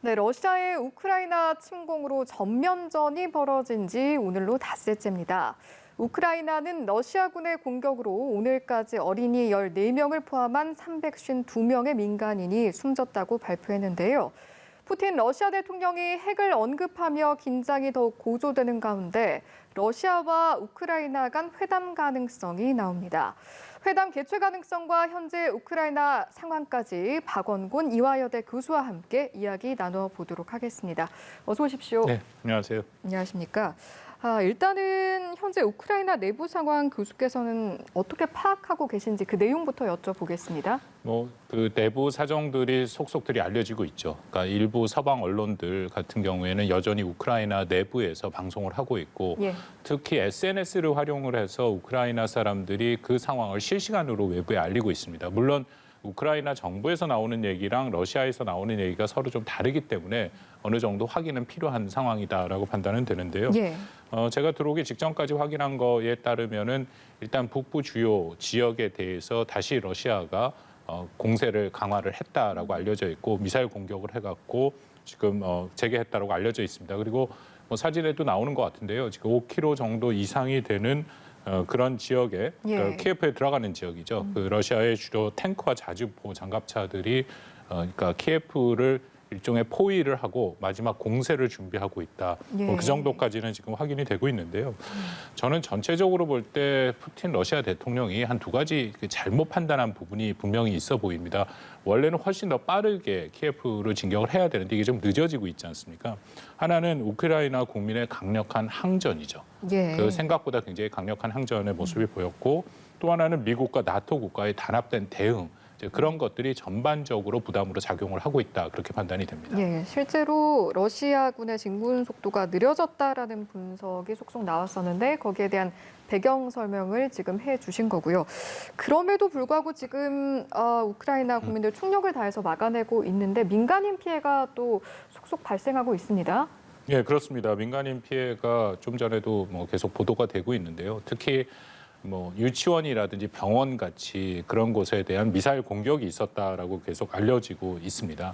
네, 러시아의 우크라이나 침공으로 전면전이 벌어진 지 오늘로 닷새째입니다. 우크라이나는 러시아군의 공격으로 오늘까지 어린이 14명을 포함한 352명의 민간인이 숨졌다고 발표했는데요. 푸틴 러시아 대통령이 핵을 언급하며 긴장이 더욱 고조되는 가운데 러시아와 우크라이나 간 회담 가능성이 나옵니다. 회담 개최 가능성과 현재 우크라이나 상황까지 박원곤 이화여대 교수와 함께 이야기 나눠보도록 하겠습니다. 어서 오십시오. 네, 안녕하세요. 안녕하십니까. 일단은 현재 우크라이나 내부 상황 교수께서는 어떻게 파악하고 계신지 그 내용부터 여쭤보겠습니다. 그 내부 사정들이 속속들이 알려지고 있죠. 그러니까 일부 서방 언론들 같은 경우에는 여전히 우크라이나 내부에서 방송을 하고 있고, 특히 SNS를 활용을 해서 우크라이나 사람들이 그 상황을 실시간으로 외부에 알리고 있습니다. 물론 우크라이나 정부에서 나오는 얘기랑 러시아에서 나오는 얘기가 서로 좀 다르기 때문에 어느 정도 확인은 필요한 상황이다라고 판단은 되는데요. 제가 들어오기 직전까지 확인한 거에 따르면은 일단 북부 주요 지역에 대해서 다시 러시아가 공세를 강화를 했다라고 알려져 있고, 미사일 공격을 해갖고 지금 재개했다라고 알려져 있습니다. 그리고 사진에도 나오는 것 같은데요. 지금 5km 정도 이상이 되는 그런 지역에 키예프에 들어가는 지역이죠. 그 러시아의 주로 탱크와 자주포 장갑차들이 그러니까 키예프를 일종의 포위를 하고 마지막 공세를 준비하고 있다. 그 정도까지는 지금 확인이 되고 있는데요. 저는 전체적으로 볼 때 푸틴 러시아 대통령이 한 두 가지 잘못 판단한 부분이 분명히 있어 보입니다. 원래는 훨씬 더 빠르게 키예프를 진격을 해야 되는데 이게 좀 늦어지고 있지 않습니까? 하나는 우크라이나 국민의 강력한 항전이죠. 그 생각보다 굉장히 강력한 항전의 모습이 보였고, 또 하나는 미국과 나토 국가의 단합된 대응, 그런 것들이 전반적으로 부담으로 작용을 하고 있다, 그렇게 판단이 됩니다. 실제로 러시아군의 진군 속도가 느려졌다라는 분석이 속속 나왔었는데 거기에 대한 배경 설명을 지금 해주신 거고요. 그럼에도 불구하고 지금 우크라이나 국민들 총력을 다해서 막아내고 있는데 민간인 피해가 또 속속 발생하고 있습니다. 네, 그렇습니다. 민간인 피해가 좀 전에도 계속 보도가 되고 있는데요. 특히 유치원이라든지 병원 같이 그런 곳에 대한 미사일 공격이 있었다라고 계속 알려지고 있습니다.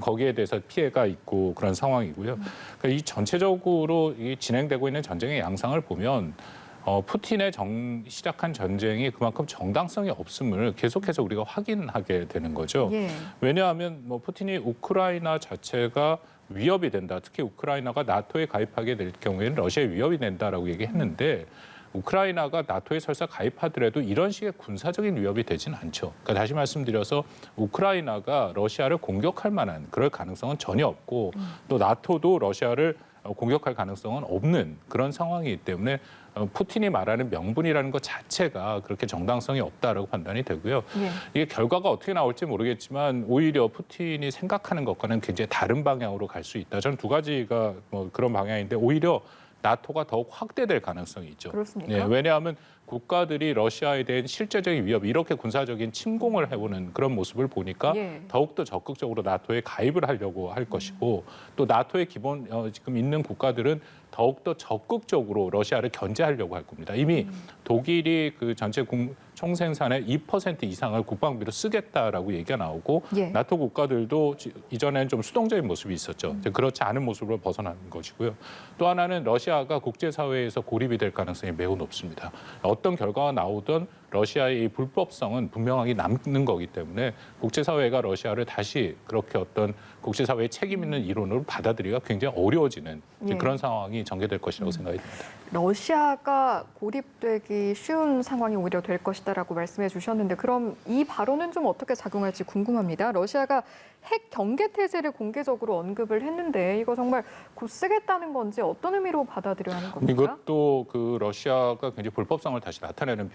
거기에 대해서 피해가 있고 그런 상황이고요. 그러니까 이 전체적으로 이 진행되고 있는 전쟁의 양상을 보면 푸틴의 시작한 전쟁이 그만큼 정당성이 없음을 계속해서 우리가 확인하게 되는 거죠. 왜냐하면 푸틴이 우크라이나 자체가 위협이 된다. 특히 우크라이나가 나토에 가입하게 될 경우에는 러시아에 위협이 된다라고 얘기했는데, 우크라이나가 나토에 설사 가입하더라도 이런 식의 군사적인 위협이 되지는 않죠. 그러니까 다시 말씀드려서 우크라이나가 러시아를 공격할 만한 그럴 가능성은 전혀 없고, 또 나토도 러시아를 공격할 가능성은 없는 그런 상황이기 때문에 푸틴이 말하는 명분이라는 것 자체가 그렇게 정당성이 없다라고 판단이 되고요. 이게 결과가 어떻게 나올지 모르겠지만 오히려 푸틴이 생각하는 것과는 굉장히 다른 방향으로 갈 수 있다. 저는 두 가지가 그런 방향인데, 오히려 나토가 더욱 확대될 가능성이 있죠. 그렇습니까? 왜냐하면 국가들이 러시아에 대한 실제적인 위협, 이렇게 군사적인 침공을 해오는 그런 모습을 보니까 더욱더 적극적으로 나토에 가입을 하려고 할 것이고, 또 나토의 기본 지금 있는 국가들은 더욱더 적극적으로 러시아를 견제하려고 할 겁니다. 이미 독일이 그 전체 총생산의 2% 이상을 국방비로 쓰겠다라고 얘기가 나오고, 나토 국가들도 이전에는 좀 수동적인 모습이 있었죠. 그렇지 않은 모습으로 벗어나는 것이고요. 또 하나는 러시아가 국제사회에서 고립이 될 가능성이 매우 높습니다. 어떤 결과가 나오든 러시아의 이 불법성은 분명하게 남는 거기 때문에 국제사회가 러시아를 다시 그렇게 어떤 국제사회의 책임 있는 이론으로 받아들이기가 굉장히 어려워지는 그런 상황이 전개될 것이라고 생각이 듭니다. 러시아가 고립되기 쉬운 상황이 오히려 될 것이다라고 말씀해 주셨는데, 그럼 이 발언은 좀 어떻게 작용할지 궁금합니다. 러시아가 핵 경계 태세를 공개적으로 언급을 했는데 이거 정말 곧 쓰겠다는 건지 어떤 의미로 받아들여야 하는 겁니까? 이것도 그 러시아가 굉장히 불법성을 다시 나타내는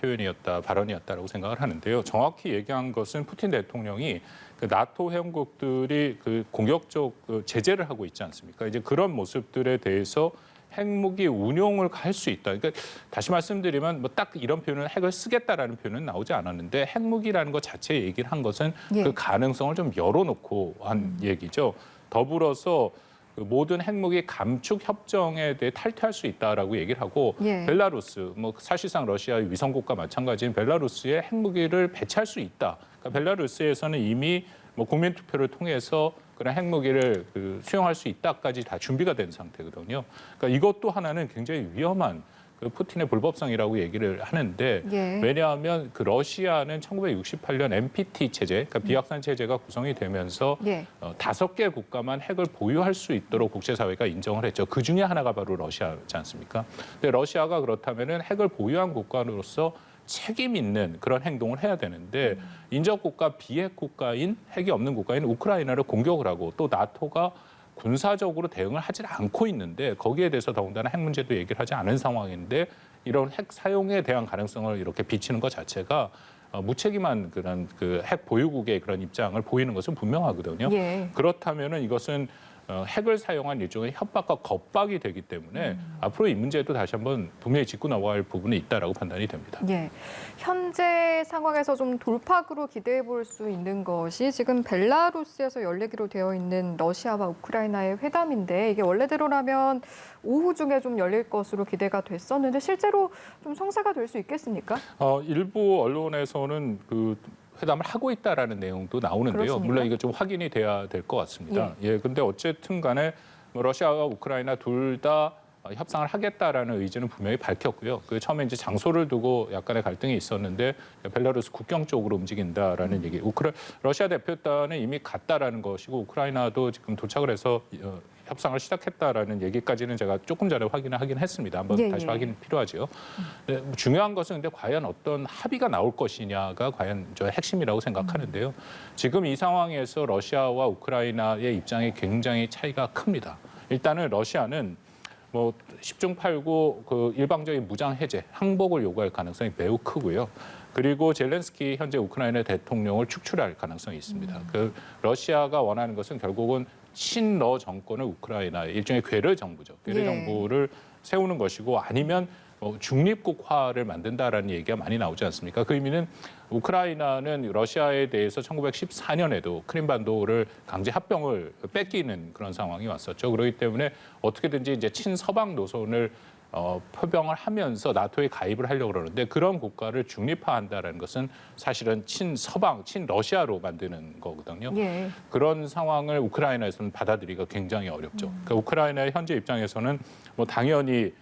발언이었다라고 생각을 하는데요. 정확히 얘기한 것은 푸틴 대통령이 그 나토 회원국들이 그 공격적 제재를 하고 있지 않습니까? 이제 그런 모습들에 대해서 핵무기 운용을 할 수 있다. 그러니까 다시 말씀드리면 딱 이런 표현은 핵을 쓰겠다라는 표현은 나오지 않았는데, 핵무기라는 것 자체에 얘기를 한 것은 그 가능성을 좀 열어놓고 한 얘기죠. 더불어서 그 모든 핵무기 감축 협정에 대해 탈퇴할 수 있다라고 얘기를 하고, 벨라루스, 사실상 러시아의 위성국가 마찬가지인 벨라루스에 핵무기를 배치할 수 있다. 그러니까 벨라루스에서는 이미 국민투표를 통해서 그런 핵무기를 수용할 수 있다까지 다 준비가 된 상태거든요. 그러니까 이것도 하나는 굉장히 위험한 푸틴의 불법성이라고 얘기를 하는데 예. 왜냐하면 러시아는 1968년 NPT 체제, 그러니까 비확산 체제가 구성이 되면서 예. 5개 국가만 핵을 보유할 수 있도록 국제사회가 인정을 했죠. 그 중에 하나가 바로 러시아지 않습니까? 근데 러시아가 그렇다면은 핵을 보유한 국가로서 책임 있는 그런 행동을 해야 되는데 인접 국가 비핵 국가인 핵이 없는 국가인 우크라이나를 공격을 하고 또 나토가 군사적으로 대응을 하지 않고 있는데 거기에 대해서 더군다나 핵 문제도 얘기를 하지 않은 상황인데 이런 핵 사용에 대한 가능성을 이렇게 비치는 것 자체가 무책임한 그런 핵 보유국의 그런 입장을 보이는 것은 분명하거든요. 예. 그렇다면은 이것은 핵을 사용한 일종의 협박과 겁박이 되기 때문에 앞으로 이 문제도 다시 한번 분명히 짚고 넘어갈 부분이 있다라고 판단이 됩니다. 예. 현재 상황에서 좀 돌파구로 기대해 볼 수 있는 것이 지금 벨라루스에서 열리기로 되어 있는 러시아와 우크라이나의 회담인데 이게 원래대로라면 오후 중에 좀 열릴 것으로 기대가 됐었는데 실제로 좀 성사가 될 수 있겠습니까? 일부 언론에서는 회담을 하고 있다라는 내용도 나오는데요. 그렇습니까? 물론 이거 좀 확인이 돼야 될 것 같습니다. 예, 근데 어쨌든 간에 러시아와 우크라이나 둘 다 협상을 하겠다라는 의지는 분명히 밝혔고요. 처음에 이제 장소를 두고 약간의 갈등이 있었는데 벨라루스 국경 쪽으로 움직인다라는 얘기. 러시아 대표단은 이미 갔다라는 것이고 우크라이나도 지금 도착을 해서 협상을 시작했다라는 얘기까지는 제가 조금 전에 확인을 하긴 했습니다. 한번 다시 확인이 필요하죠. 네, 중요한 것은 근데 과연 어떤 합의가 나올 것이냐가 과연 저 핵심이라고 생각하는데요. 지금 이 상황에서 러시아와 우크라이나의 입장이 굉장히 차이가 큽니다. 일단은 러시아는 10중 8구 일방적인 무장 해제, 항복을 요구할 가능성이 매우 크고요. 그리고 젤렌스키 현재 우크라이나 대통령을 축출할 가능성이 있습니다. 러시아가 원하는 것은 결국은 친러 정권을 우크라이나의 일종의 괴뢰 정부죠. 괴뢰 정부를 세우는 것이고 아니면 중립국화를 만든다라는 얘기가 많이 나오지 않습니까? 그 의미는 우크라이나는 러시아에 대해서 1914년에도 크림반도를 강제 합병을 뺏기는 그런 상황이 왔었죠. 그렇기 때문에 어떻게든지 이제 친서방 노선을 표명을 하면서 나토에 가입을 하려고 그러는데 그런 국가를 중립화한다라는 것은 사실은 친서방, 친러시아로 만드는 거거든요. 예. 그런 상황을 우크라이나에서는 받아들이기가 굉장히 어렵죠. 그러니까 우크라이나의 현재 입장에서는 당연히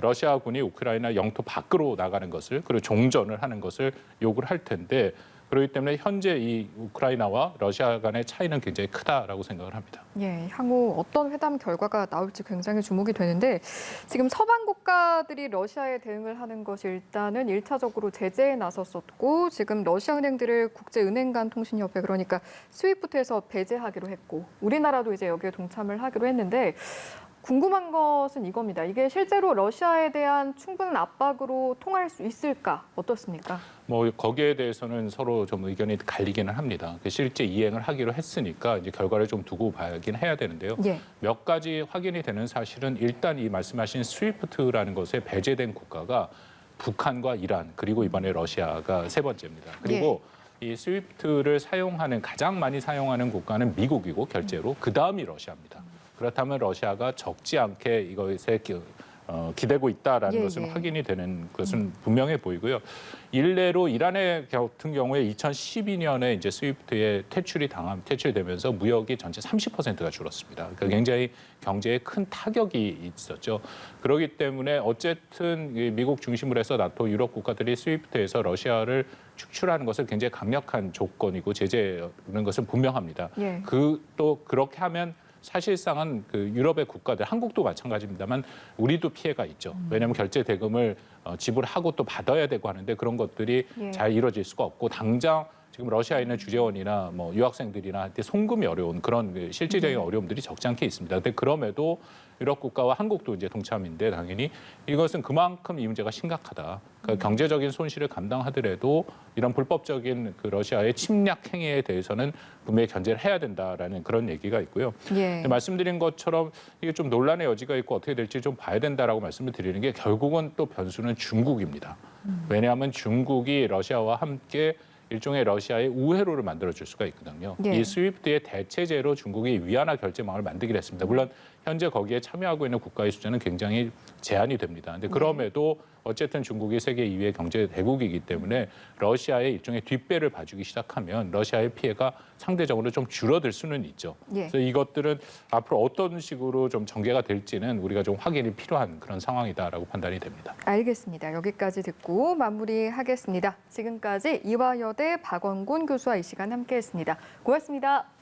러시아군이 우크라이나 영토 밖으로 나가는 것을 그리고 종전을 하는 것을 요구를 할 텐데 그렇기 때문에 현재 이 우크라이나와 러시아 간의 차이는 굉장히 크다라고 생각을 합니다. 예, 향후 어떤 회담 결과가 나올지 굉장히 주목이 되는데 지금 서방 국가들이 러시아에 대응을 하는 것이 일단은 1차적으로 제재에 나섰었고 지금 러시아 은행들을 국제은행 간 통신협회 그러니까 스위프트에서 배제하기로 했고 우리나라도 이제 여기에 동참을 하기로 했는데 궁금한 것은 이겁니다. 이게 실제로 러시아에 대한 충분한 압박으로 통할 수 있을까? 어떻습니까? 거기에 대해서는 서로 좀 의견이 갈리기는 합니다. 실제 이행을 하기로 했으니까 이제 결과를 좀 두고 봐야긴 해야 되는데요. 예. 몇 가지 확인이 되는 사실은 일단 이 말씀하신 스위프트라는 것에 배제된 국가가 북한과 이란 그리고 이번에 러시아가 세 번째입니다. 그리고 이 스위프트를 가장 많이 사용하는 국가는 미국이고 결제로 그다음이 러시아입니다. 그렇다면 러시아가 적지 않게 이것에 기대고 있다라는 것은 확인이 되는 것은 분명해 보이고요. 일례로 이란의 같은 경우에 2012년에 이제 스위프트에 퇴출되면서 무역이 전체 30%가 줄었습니다. 그러니까 굉장히 경제에 큰 타격이 있었죠. 그렇기 때문에 어쨌든 미국 중심으로 해서 나토 유럽 국가들이 스위프트에서 러시아를 축출하는 것을 굉장히 강력한 조건이고 제재하는 것은 분명합니다. 또 그렇게 하면 사실상은 유럽의 국가들, 한국도 마찬가지입니다만 우리도 피해가 있죠. 왜냐하면 결제 대금을 지불하고 또 받아야 되고 하는데 그런 것들이 잘 이루어질 수가 없고 당장 지금 러시아에 있는 주재원이나 유학생들이나 송금이 어려운 그런 실질적인 어려움들이 적지 않게 있습니다. 근데 그럼에도 유럽 국가와 한국도 이제 동참인데 당연히 이것은 그만큼 이 문제가 심각하다. 그러니까 경제적인 손실을 감당하더라도 이런 불법적인 러시아의 침략 행위에 대해서는 분명히 견제를 해야 된다라는 그런 얘기가 있고요. 말씀드린 것처럼 이게 좀 논란의 여지가 있고 어떻게 될지 좀 봐야 된다라고 말씀을 드리는 게 결국은 또 변수는 중국입니다. 왜냐하면 중국이 러시아와 함께 일종의 러시아의 우회로를 만들어줄 수가 있거든요. 이 스위프트의 대체제로 중국이 위안화 결제망을 만들기로 했습니다. 물론 현재 거기에 참여하고 있는 국가의 숫자는 굉장히 제한이 됩니다. 근데 그럼에도 어쨌든 중국이 세계 2위 경제 대국이기 때문에 러시아의 일종의 뒷배를 봐주기 시작하면 러시아의 피해가 상대적으로 좀 줄어들 수는 있죠. 그래서 이것들은 앞으로 어떤 식으로 좀 전개가 될지는 우리가 좀 확인이 필요한 그런 상황이다라고 판단이 됩니다. 알겠습니다. 여기까지 듣고 마무리하겠습니다. 지금까지 이화여대 박원곤 교수와 이 시간 함께했습니다. 고맙습니다.